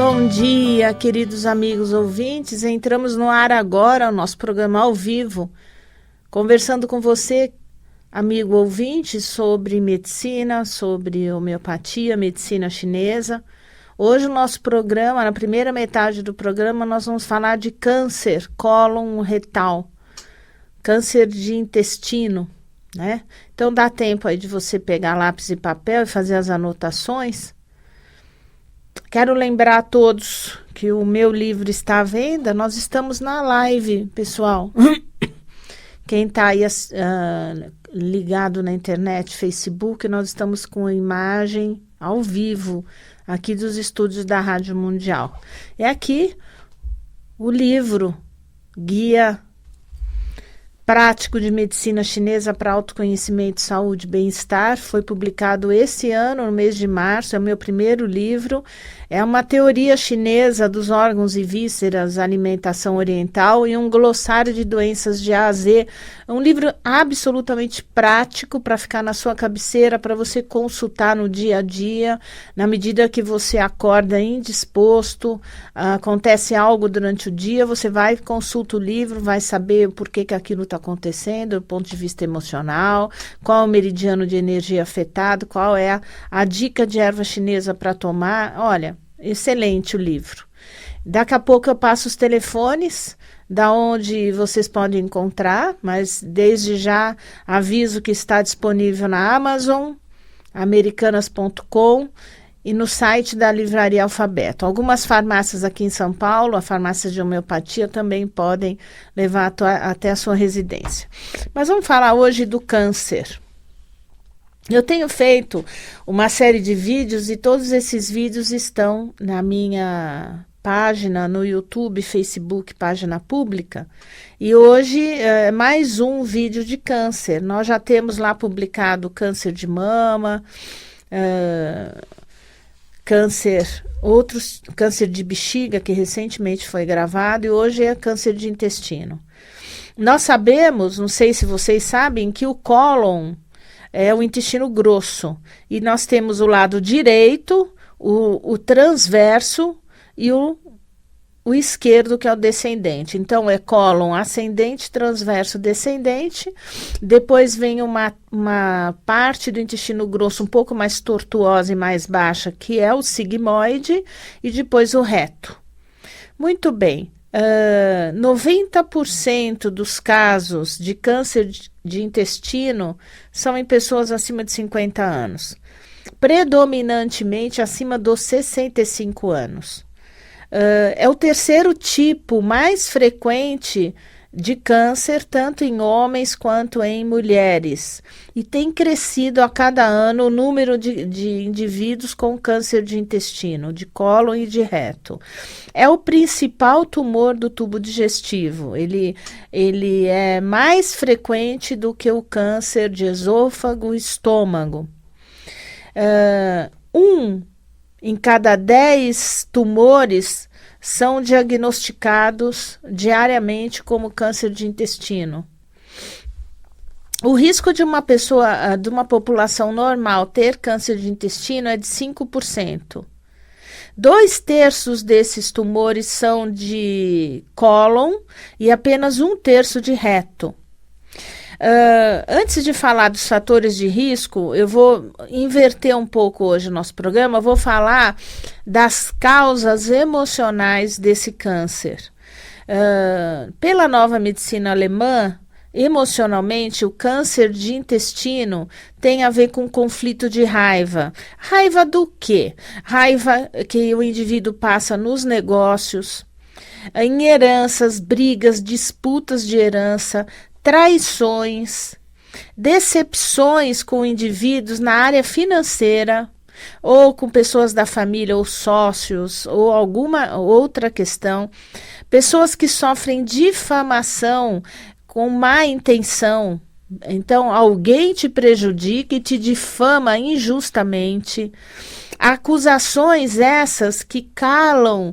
Bom dia, queridos amigos ouvintes. Entramos no ar agora, o nosso programa ao vivo, conversando com você, amigo ouvinte, sobre medicina, sobre homeopatia, medicina chinesa. Hoje o nosso programa, na primeira metade do programa, nós vamos falar de câncer cólon retal, câncer de intestino, né? Então dá tempo aí de você pegar lápis e papel e fazer as anotações. Quero lembrar a todos que o meu livro está à venda. Nós estamos na live, pessoal. Quem está aí ligado na internet, Facebook, nós estamos com imagem ao vivo aqui dos estúdios da Rádio Mundial. É aqui o livro Guia Prático de Medicina Chinesa para Autoconhecimento, Saúde e Bem-Estar. Foi publicado esse ano, no mês de março. É o meu primeiro livro. É uma teoria chinesa dos órgãos e vísceras, alimentação oriental e um glossário de doenças de A a Z. É um livro absolutamente prático para ficar na sua cabeceira, para você consultar no dia a dia, na medida que você acorda indisposto, acontece algo durante o dia, você vai, consulta o livro, vai saber por que aquilo está acontecendo, do ponto de vista emocional, qual é o meridiano de energia afetado, qual é a dica de erva chinesa para tomar. Olha, excelente o livro. Daqui a pouco eu passo os telefones da onde vocês podem encontrar, mas desde já aviso que está disponível na Amazon, americanas.com e no site da Livraria Alfabeto. Algumas farmácias aqui em São Paulo, a farmácia de homeopatia, também podem levar até a sua residência. Mas vamos falar hoje do câncer. Eu tenho feito uma série de vídeos e todos esses vídeos estão na minha página no YouTube, Facebook, página pública. E hoje é mais um vídeo de câncer. Nós já temos lá publicado câncer de mama, câncer de bexiga, que recentemente foi gravado, e hoje é câncer de intestino. Nós sabemos, não sei se vocês sabem, que o cólon é o intestino grosso, e nós temos o lado direito, o transverso e o esquerdo, que é o descendente. Então é cólon ascendente, transverso, descendente. Depois vem uma parte do intestino grosso um pouco mais tortuosa e mais baixa, que é o sigmoide, e depois o reto. Muito bem. 90% dos casos de câncer de intestino são em pessoas acima de 50 anos, predominantemente acima dos 65 anos. É o terceiro tipo mais frequente de câncer, tanto em homens quanto em mulheres. E tem crescido a cada ano o número de indivíduos com câncer de intestino, de cólon e de reto. É o principal tumor do tubo digestivo. Ele é mais frequente do que o câncer de esôfago e estômago. Em cada 10 tumores são diagnosticados diariamente como câncer de intestino. O risco de uma pessoa, de uma população normal ter câncer de intestino é de 5%. 2/3 desses tumores são de cólon e apenas 1/3 de reto. Antes de falar dos fatores de risco, eu vou inverter um pouco hoje o nosso programa, vou falar das causas emocionais desse câncer. Pela nova medicina alemã, emocionalmente, o câncer de intestino tem a ver com conflito de raiva. Raiva do quê? Raiva que o indivíduo passa nos negócios, em heranças, brigas, disputas de herança, traições, decepções com indivíduos na área financeira, ou com pessoas da família, ou sócios, ou alguma outra questão, pessoas que sofrem difamação com má intenção. Então, alguém te prejudica e te difama injustamente. Acusações essas que calam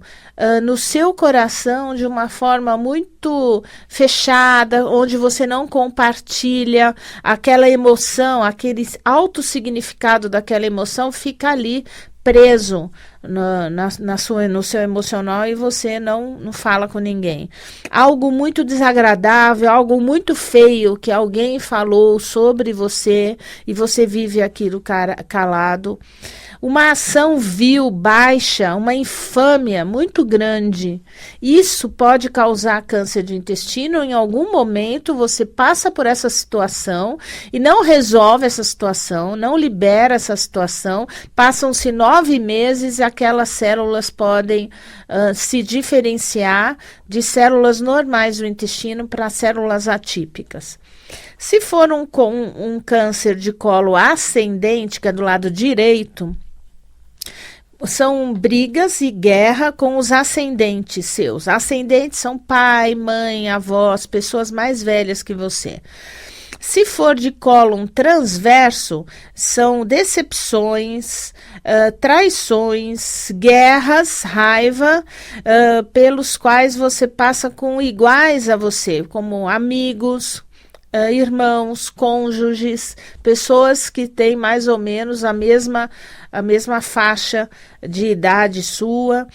no seu coração de uma forma muito fechada, onde você não compartilha aquela emoção, aquele autossignificado daquela emoção fica ali preso no seu emocional e você não fala com ninguém. Algo muito desagradável, algo muito feio que alguém falou sobre você e você vive aquilo calado. Uma ação vil, baixa, uma infâmia muito grande. Isso pode causar câncer de intestino. Em algum momento você passa por essa situação e não resolve essa situação, não libera essa situação. Passam-se 9 meses e aquelas células podem se diferenciar de células normais do intestino para células atípicas. Se for um câncer de colo ascendente, que é do lado direito, são brigas e guerra com os ascendentes seus. Ascendentes são pai, mãe, avós, pessoas mais velhas que você. Se for de cólon transverso, são decepções, traições, guerras, raiva, pelos quais você passa com iguais a você, como amigos, irmãos, cônjuges, pessoas que têm mais ou menos a mesma faixa de idade sua.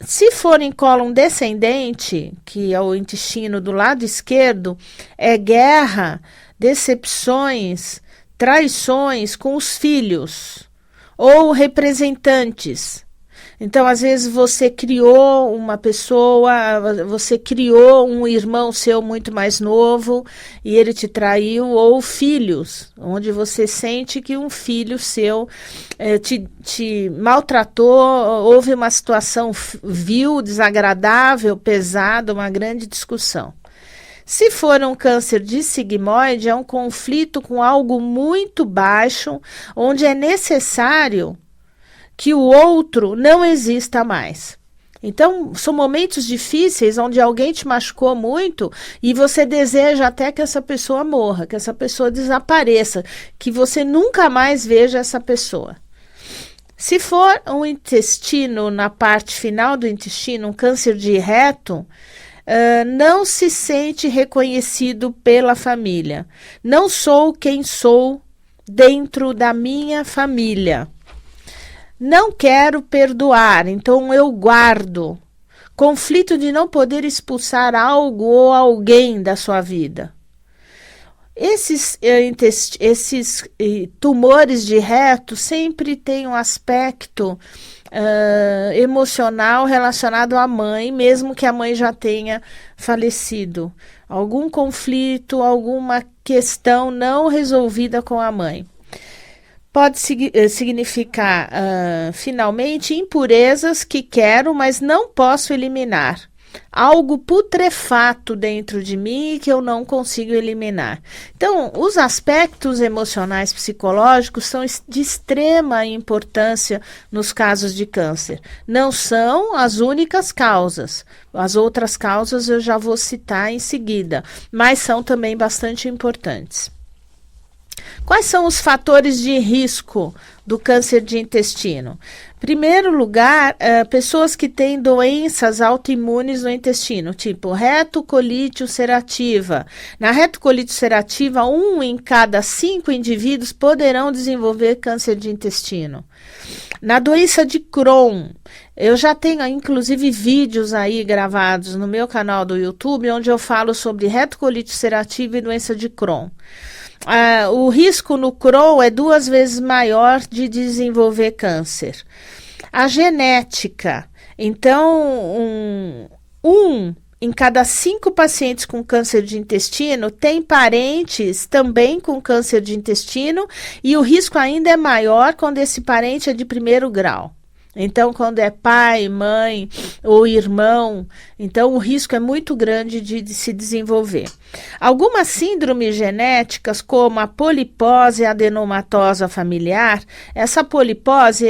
Se for em cólon descendente, que é o intestino do lado esquerdo, é guerra, decepções, traições com os filhos ou representantes. Então, às vezes, você criou uma pessoa, você criou um irmão seu muito mais novo e ele te traiu, ou filhos, onde você sente que um filho seu te maltratou, houve uma situação vil, desagradável, pesada, uma grande discussão. Se for um câncer de sigmoide, é um conflito com algo muito baixo, onde é necessário que o outro não exista mais. Então, são momentos difíceis onde alguém te machucou muito e você deseja até que essa pessoa morra, que essa pessoa desapareça, que você nunca mais veja essa pessoa. Se for um intestino, na parte final do intestino, um câncer de reto, não se sente reconhecido pela família. Não sou quem sou dentro da minha família. Não quero perdoar, então eu guardo. Conflito de não poder expulsar algo ou alguém da sua vida. Esses tumores de reto sempre têm um aspecto emocional relacionado à mãe, mesmo que a mãe já tenha falecido. Algum conflito, alguma questão não resolvida com a mãe. Pode significar, finalmente, impurezas que quero, mas não posso eliminar. Algo putrefato dentro de mim que eu não consigo eliminar. Então, os aspectos emocionais psicológicos são de extrema importância nos casos de câncer. Não são as únicas causas. As outras causas eu já vou citar em seguida, mas são também bastante importantes. Quais são os fatores de risco do câncer de intestino? Primeiro lugar, pessoas que têm doenças autoimunes no intestino, tipo retocolite ulcerativa. Na retocolite ulcerativa, 1 em cada 5 indivíduos poderão desenvolver câncer de intestino. Na doença de Crohn, eu já tenho inclusive vídeos aí gravados no meu canal do YouTube, onde eu falo sobre retocolite ulcerativa e doença de Crohn. O risco no Crohn é 2 vezes maior de desenvolver câncer. A genética, então, um em cada 5 pacientes com câncer de intestino tem parentes também com câncer de intestino e o risco ainda é maior quando esse parente é de 1º grau. Então, quando é pai, mãe ou irmão, então o risco é muito grande de se desenvolver. Algumas síndromes genéticas, como a polipose adenomatosa familiar, essa polipose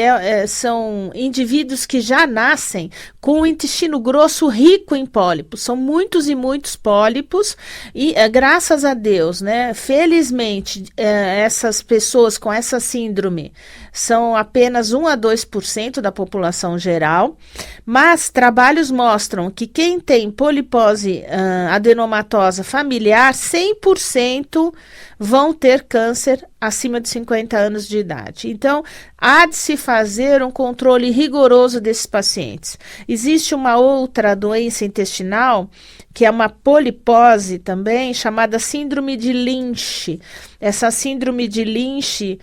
são indivíduos que já nascem com o intestino grosso rico em pólipos. São muitos e muitos pólipos e, graças a Deus, né, felizmente, essas pessoas com essa síndrome são apenas 1 a 2% da população geral, mas trabalhos mostram que quem tem polipose adenomatosa familiar, 100% vão ter câncer acima de 50 anos de idade. Então, há de se fazer um controle rigoroso desses pacientes. Existe uma outra doença intestinal, que é uma polipose também, chamada síndrome de Lynch. Essa síndrome de Lynch,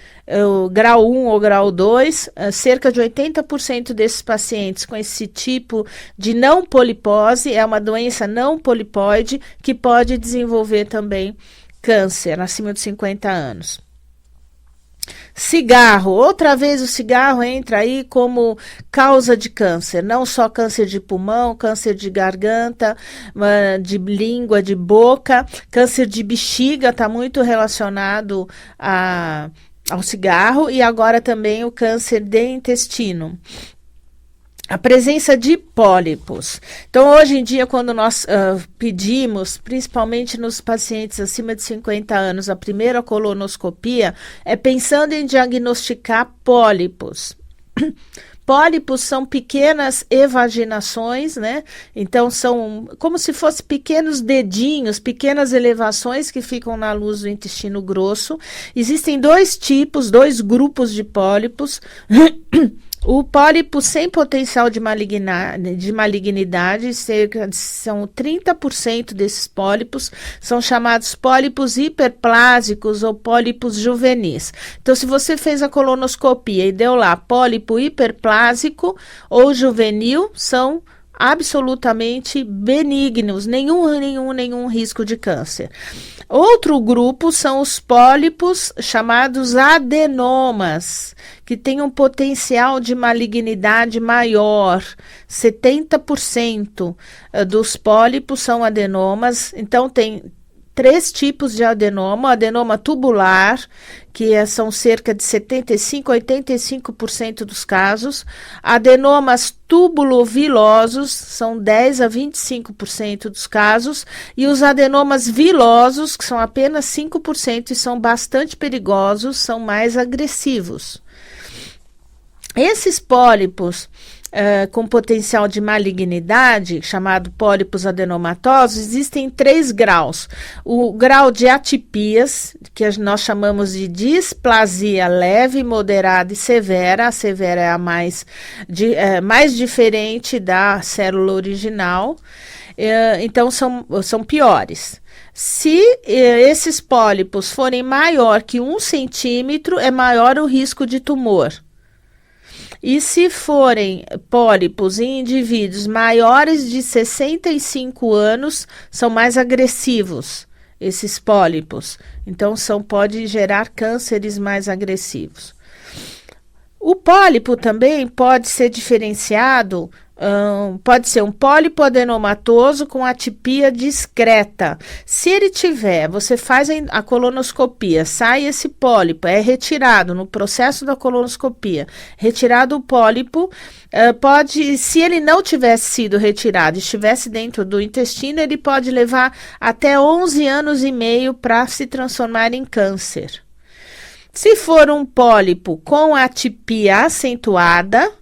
grau 1 ou grau 2, cerca de 80% desses pacientes com esse tipo de não polipose, é uma doença não polipoide, que pode desenvolver também câncer acima de 50 anos. Cigarro, outra vez o cigarro entra aí como causa de câncer, não só câncer de pulmão, câncer de garganta, de língua, de boca, câncer de bexiga está muito relacionado ao cigarro e agora também o câncer de intestino. A presença de pólipos. Então, hoje em dia, quando nós pedimos, principalmente nos pacientes acima de 50 anos, a primeira colonoscopia, é pensando em diagnosticar pólipos. Pólipos são pequenas evaginações, né? Então, são como se fossem pequenos dedinhos, pequenas elevações que ficam na luz do intestino grosso. Existem dois grupos de pólipos. O pólipo sem potencial de malignidade, são 30% desses pólipos, são chamados pólipos hiperplásicos ou pólipos juvenis. Então, se você fez a colonoscopia e deu lá pólipo hiperplásico ou juvenil, são absolutamente benignos, nenhum risco de câncer. Outro grupo são os pólipos chamados adenomas, que têm um potencial de malignidade maior. 70% dos pólipos são adenomas, então tem 3 tipos de adenoma: o adenoma tubular, que são cerca de 75% a 85% dos casos, adenomas tubulovilosos, são 10% a 25% dos casos, e os adenomas vilosos, que são apenas 5% e são bastante perigosos, são mais agressivos. Esses pólipos com potencial de malignidade, chamado pólipos adenomatosos, existem 3 graus. O grau de atipias, que nós chamamos de displasia leve, moderada e severa. A severa é a mais diferente da célula original, então são piores. Se esses pólipos forem maior que 1 centímetro, é maior o risco de tumor. E se forem pólipos em indivíduos maiores de 65 anos, são mais agressivos, esses pólipos. Então, pode gerar cânceres mais agressivos. O pólipo também pode ser diferenciado, pode ser um pólipo adenomatoso com atipia discreta. Se ele você faz a colonoscopia, sai esse pólipo, é retirado no processo da colonoscopia, retirado o pólipo, se ele não tivesse sido retirado e estivesse dentro do intestino, ele pode levar até 11 anos e meio para se transformar em câncer. Se for um pólipo com atipia acentuada,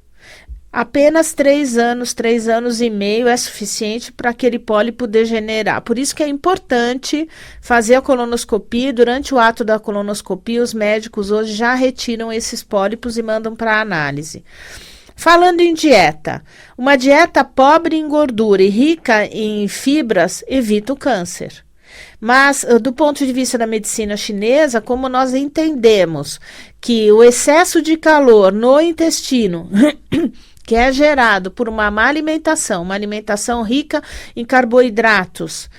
apenas 3 anos e meio é suficiente para aquele pólipo degenerar. Por isso que é importante fazer a colonoscopia. Durante o ato da colonoscopia, os médicos hoje já retiram esses pólipos e mandam para análise. Falando em dieta, uma dieta pobre em gordura e rica em fibras evita o câncer. Mas, do ponto de vista da medicina chinesa, como nós entendemos que o excesso de calor no intestino, que é gerado por uma má alimentação, uma alimentação rica em carboidratos,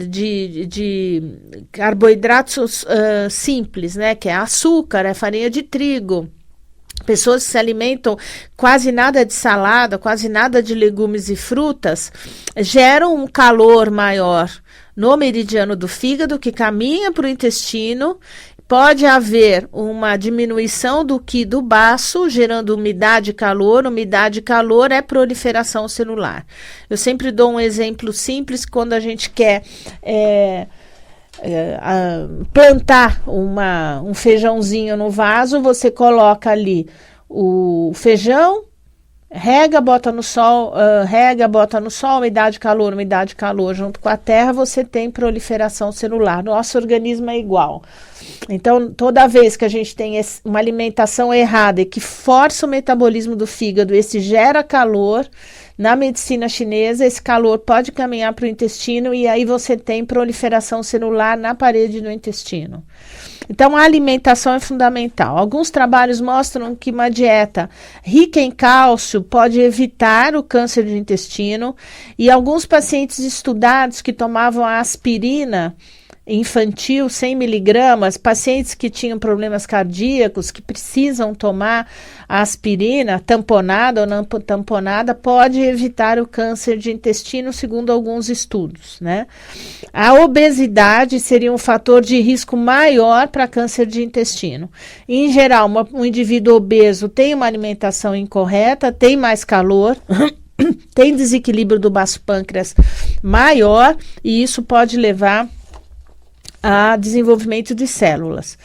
de carboidratos simples, né, que é açúcar, é farinha de trigo. Pessoas que se alimentam quase nada de salada, quase nada de legumes e frutas, geram um calor maior no meridiano do fígado, que caminha para o intestino, Pode haver uma diminuição do Qi do baço, gerando umidade e calor. Umidade e calor é proliferação celular. Eu sempre dou um exemplo simples quando a gente quer plantar um feijãozinho no vaso. Você coloca ali o feijão, rega, bota no sol, umidade, calor junto com a terra, você tem proliferação celular. Nosso organismo é igual. Então, toda vez que a gente tem uma alimentação errada e que força o metabolismo do fígado, esse gera calor, na medicina chinesa, esse calor pode caminhar para o intestino e aí você tem proliferação celular na parede do intestino. Então, a alimentação é fundamental. Alguns trabalhos mostram que uma dieta rica em cálcio pode evitar o câncer de intestino, e alguns pacientes estudados que tomavam a aspirina infantil 100 miligramas, pacientes que tinham problemas cardíacos, que precisam tomar a aspirina tamponada ou não tamponada, pode evitar o câncer de intestino, segundo alguns estudos, né? A obesidade seria um fator de risco maior para câncer de intestino. Em geral, um indivíduo obeso tem uma alimentação incorreta, tem mais calor, tem desequilíbrio do baço pâncreas maior, e isso pode levar a desenvolvimento de células.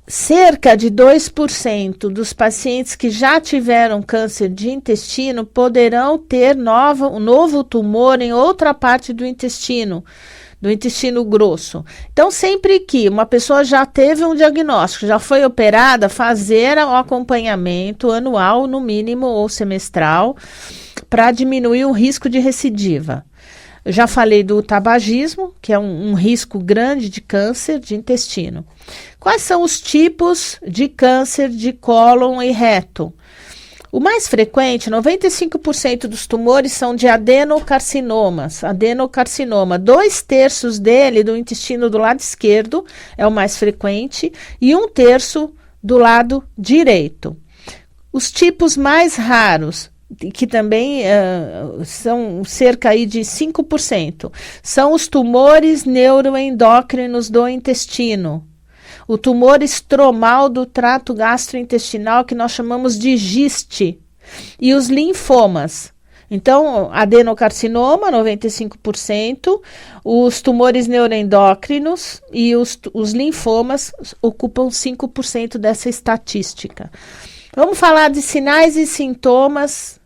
Cerca de 2% dos pacientes que já tiveram câncer de intestino poderão ter um novo tumor em outra parte do intestino grosso. Então, sempre que uma pessoa já teve um diagnóstico, já foi operada, fazer o acompanhamento anual, no mínimo, ou semestral, para diminuir o risco de recidiva. Eu já falei do tabagismo, que é um risco grande de câncer de intestino. Quais são os tipos de câncer de cólon e reto? O mais frequente, 95% dos tumores são de adenocarcinoma. 2/3 dele, do intestino do lado esquerdo, é o mais frequente, e 1/3 do lado direito. Os tipos mais raros, que também são cerca aí de 5%, são os tumores neuroendócrinos do intestino, o tumor estromal do trato gastrointestinal, que nós chamamos de GIST, e os linfomas. Então, adenocarcinoma, 95%, os tumores neuroendócrinos e os linfomas ocupam 5% dessa estatística. Vamos falar de sinais e sintomas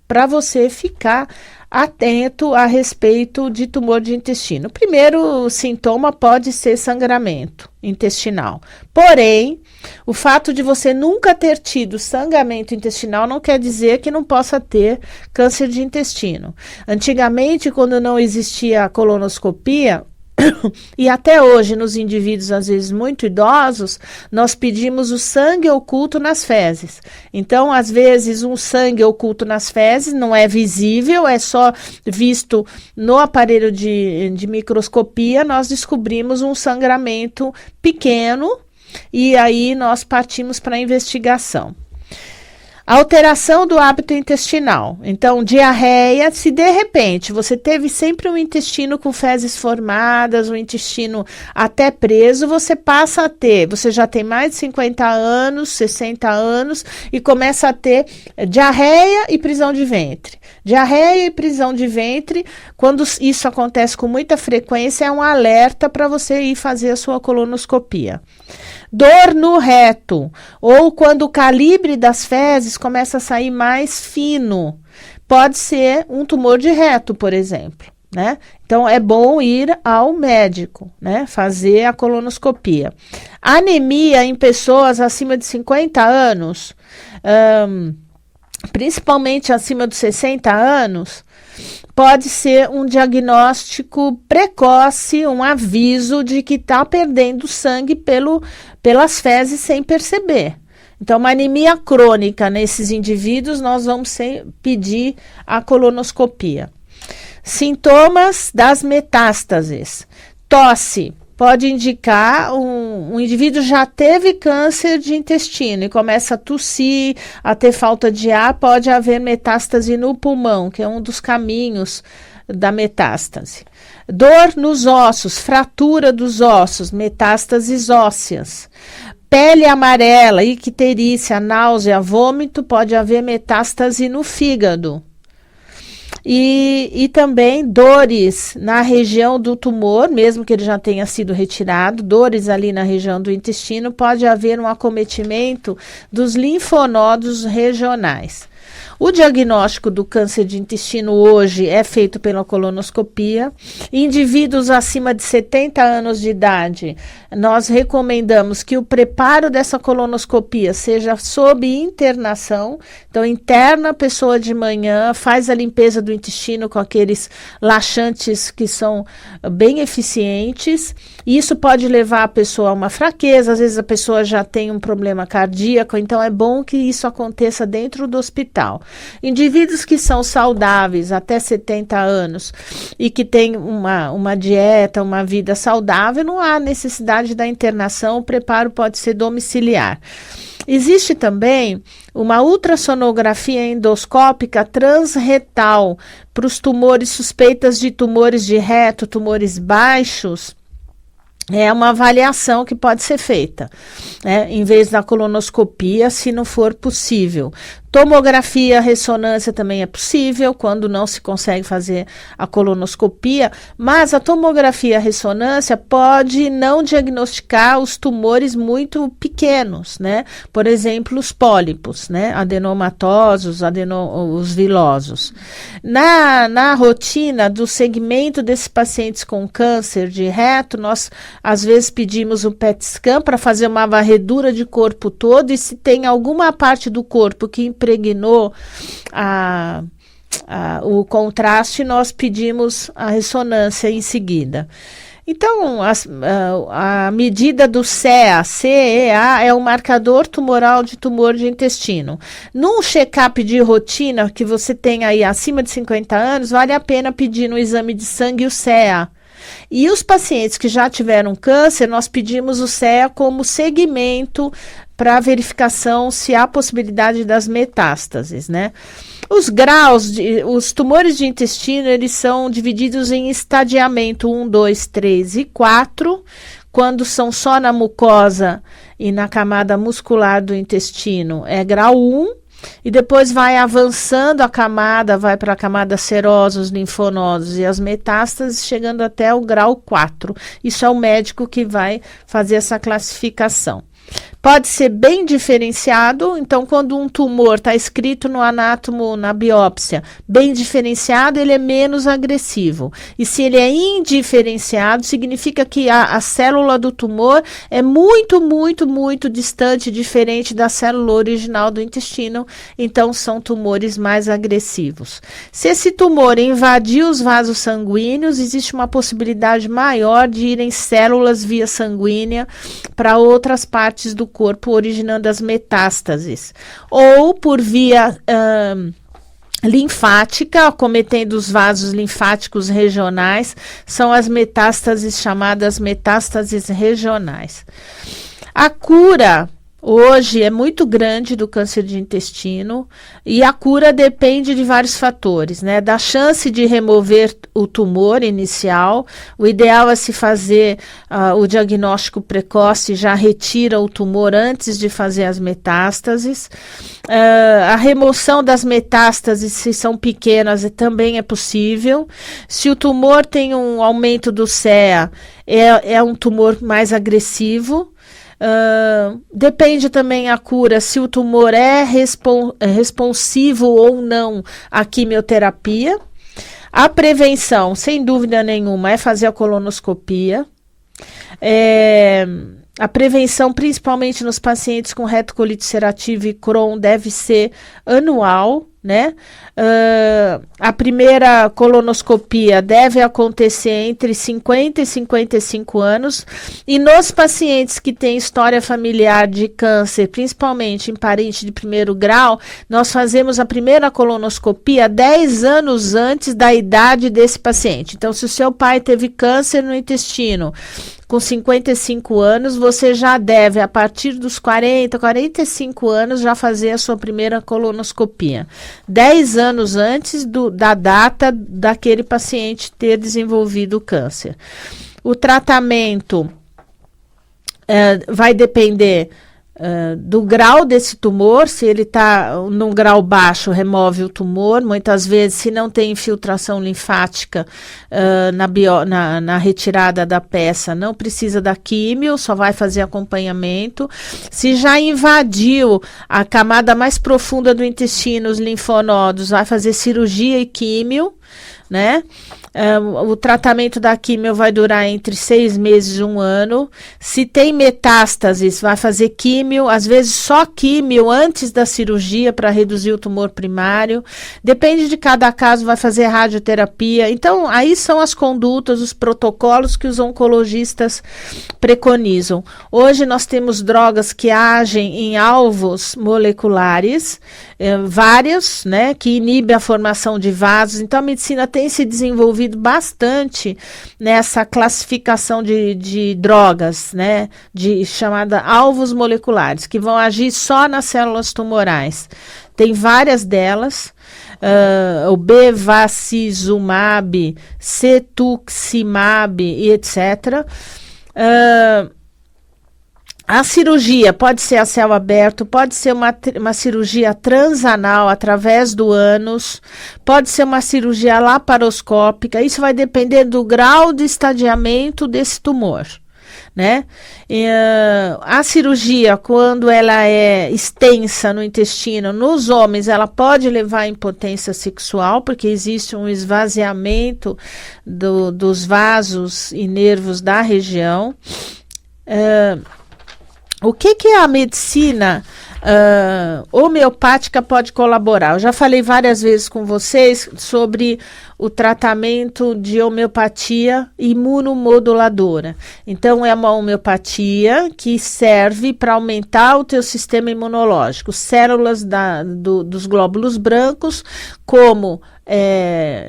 para você ficar atento a respeito de tumor de intestino. O primeiro sintoma pode ser sangramento intestinal. Porém, o fato de você nunca ter tido sangramento intestinal não quer dizer que não possa ter câncer de intestino. Antigamente, quando não existia a colonoscopia, e até hoje, nos indivíduos, às vezes, muito idosos, nós pedimos o sangue oculto nas fezes. Então, às vezes, um sangue oculto nas fezes não é visível, é só visto no aparelho de microscopia. Nós descobrimos um sangramento pequeno e aí nós partimos para a investigação. Alteração do hábito intestinal. Então, diarreia, se de repente você teve sempre um intestino com fezes formadas, um intestino até preso, você passa a ter, você já tem mais de 50 anos, 60 anos e começa a ter diarreia e prisão de ventre. Diarreia e prisão de ventre, quando isso acontece com muita frequência, é um alerta para você ir fazer a sua colonoscopia. Dor no reto, ou quando o calibre das fezes começa a sair mais fino. Pode ser um tumor de reto, por exemplo, né? Então, é bom ir ao médico, né? Fazer a colonoscopia. Anemia em pessoas acima de 50 anos, principalmente acima dos 60 anos, pode ser um diagnóstico precoce, um aviso de que está perdendo sangue pelas fezes sem perceber. Então, uma anemia crônica nesses indivíduos, nós vamos pedir a colonoscopia. Sintomas das metástases. Tosse. Pode indicar um indivíduo já teve câncer de intestino e começa a tossir, a ter falta de ar, pode haver metástase no pulmão, que é um dos caminhos da metástase. Dor nos ossos, fratura dos ossos, metástases ósseas. Pele amarela, icterícia, náusea, vômito, pode haver metástase no fígado. E também dores na região do tumor, mesmo que ele já tenha sido retirado, dores ali na região do intestino, pode haver um acometimento dos linfonodos regionais. O diagnóstico do câncer de intestino hoje é feito pela colonoscopia. Indivíduos acima de 70 anos de idade, nós recomendamos que o preparo dessa colonoscopia seja sob internação. Então, interna a pessoa de manhã, faz a limpeza do intestino com aqueles laxantes que são bem eficientes. Isso pode levar a pessoa a uma fraqueza, às vezes a pessoa já tem um problema cardíaco, então é bom que isso aconteça dentro do hospital. Indivíduos que são saudáveis até 70 anos e que têm uma dieta, uma vida saudável, não há necessidade da internação, o preparo pode ser domiciliar. Existe também uma ultrassonografia endoscópica transretal para os tumores suspeitas de tumores de reto, tumores baixos. É uma avaliação que pode ser feita, né, em vez da colonoscopia, se não for possível. Tomografia, ressonância também é possível, quando não se consegue fazer a colonoscopia, mas a tomografia e a ressonância pode não diagnosticar os tumores muito pequenos, né? Por exemplo, os pólipos, né? Adenomatosos, os vilosos. Na rotina do segmento desses pacientes com câncer de reto, nós às vezes pedimos um PET scan para fazer uma varredura de corpo todo, e se tem alguma parte do corpo que impregnou o contraste, nós pedimos a ressonância em seguida. Então, a medida do CEA, CEA, é o marcador tumoral de tumor de intestino. Num check-up de rotina que você tem aí acima de 50 anos, vale a pena pedir no exame de sangue o CEA. E os pacientes que já tiveram câncer, nós pedimos o CEA como segmento para verificação se há possibilidade das metástases, né? Os graus, os tumores de intestino, eles são divididos em estadiamento 1, 2, 3 e 4, quando são só na mucosa e na camada muscular do intestino, é grau 1, e depois vai avançando a camada, vai para a camada serosa, os linfonodos e as metástases, chegando até o grau 4. Isso é o médico que vai fazer essa classificação. Pode ser bem diferenciado, então quando um tumor está escrito no anátomo, na biópsia, bem diferenciado, ele é menos agressivo. E se ele é indiferenciado, significa que a célula do tumor é muito, muito, muito distante, diferente da célula original do intestino, então são tumores mais agressivos. Se esse tumor invadir os vasos sanguíneos, existe uma possibilidade maior de irem células via sanguínea para outras partes do corpo, originando as metástases, ou por via linfática, acometendo os vasos linfáticos regionais, são as metástases chamadas metástases regionais. A cura hoje é muito grande do câncer de intestino, e a cura depende de vários fatores, né? Da chance de remover o tumor inicial. O ideal é se fazer o diagnóstico precoce, já retira o tumor antes de fazer as metástases. A remoção das metástases, se são pequenas, também é possível. Se o tumor tem um aumento do CEA, é um tumor mais agressivo. Depende também a cura, se o tumor é responsivo ou não à quimioterapia. A prevenção, sem dúvida nenhuma, é fazer a colonoscopia. A prevenção, principalmente nos pacientes com retocolite ulcerativa e Crohn, deve ser anual, né? A primeira colonoscopia deve acontecer entre 50 e 55 anos, e nos pacientes que têm história familiar de câncer, principalmente em parente de primeiro grau, nós fazemos a primeira colonoscopia 10 anos antes da idade desse paciente. Então, se o seu pai teve câncer no intestino com 55 anos, você já deve, a partir dos 40, 45 anos, já fazer a sua primeira colonoscopia. 10 anos antes da data daquele paciente ter desenvolvido o câncer. O tratamento vai depender do grau desse tumor. Se ele está num grau baixo, remove o tumor. Muitas vezes, se não tem infiltração linfática na retirada da peça, não precisa da químio, só vai fazer acompanhamento. Se já invadiu a camada mais profunda do intestino, os linfonodos, vai fazer cirurgia e químio, né? O tratamento da químio vai durar entre 6 meses e 1 ano. Se tem metástases, vai fazer químio, às vezes só químio antes da cirurgia para reduzir o tumor primário. Depende de cada caso, vai fazer radioterapia. Então, aí são as condutas, os protocolos que os oncologistas preconizam. Hoje nós temos drogas que agem em alvos moleculares, vários, né, que inibem a formação de vasos. Então, a medicina tem se desenvolvido bastante nessa classificação de drogas, né, chamada alvos moleculares, que vão agir só nas células tumorais. Tem várias delas, o bevacizumab, cetuximab e etc. A cirurgia pode ser a céu aberto, pode ser uma cirurgia transanal através do ânus, pode ser uma cirurgia laparoscópica. Isso vai depender do grau de estadiamento desse tumor, né? A cirurgia, quando ela é extensa no intestino, nos homens, ela pode levar à impotência sexual, porque existe um esvaziamento dos vasos e nervos da região. O que a medicina homeopática pode colaborar? Eu já falei várias vezes com vocês sobre o tratamento de homeopatia imunomoduladora. Então, é uma homeopatia que serve para aumentar o teu sistema imunológico. Células dos glóbulos brancos, como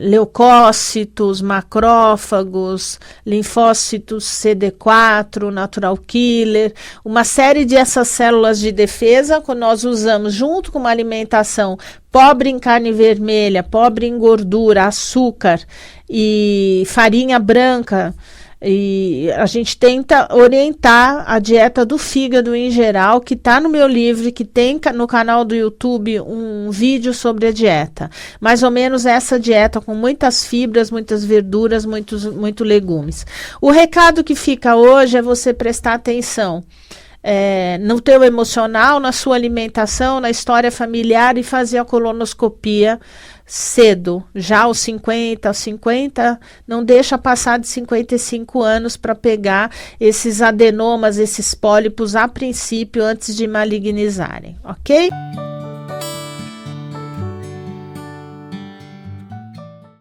leucócitos, macrófagos, linfócitos CD4, natural killer, uma série dessas células de defesa que nós usamos junto com uma alimentação pobre em carne vermelha, pobre em gordura, açúcar e farinha branca. E a gente tenta orientar a dieta do fígado em geral, que está no meu livro, que tem no canal do YouTube um vídeo sobre a dieta. Mais ou menos essa dieta com muitas fibras, muitas verduras, muito legumes. O recado que fica hoje é você prestar atenção no teu emocional, na sua alimentação, na história familiar e fazer a colonoscopia cedo, já aos 50, não deixa passar de 55 anos para pegar esses adenomas, esses pólipos a princípio, antes de malignizarem, ok?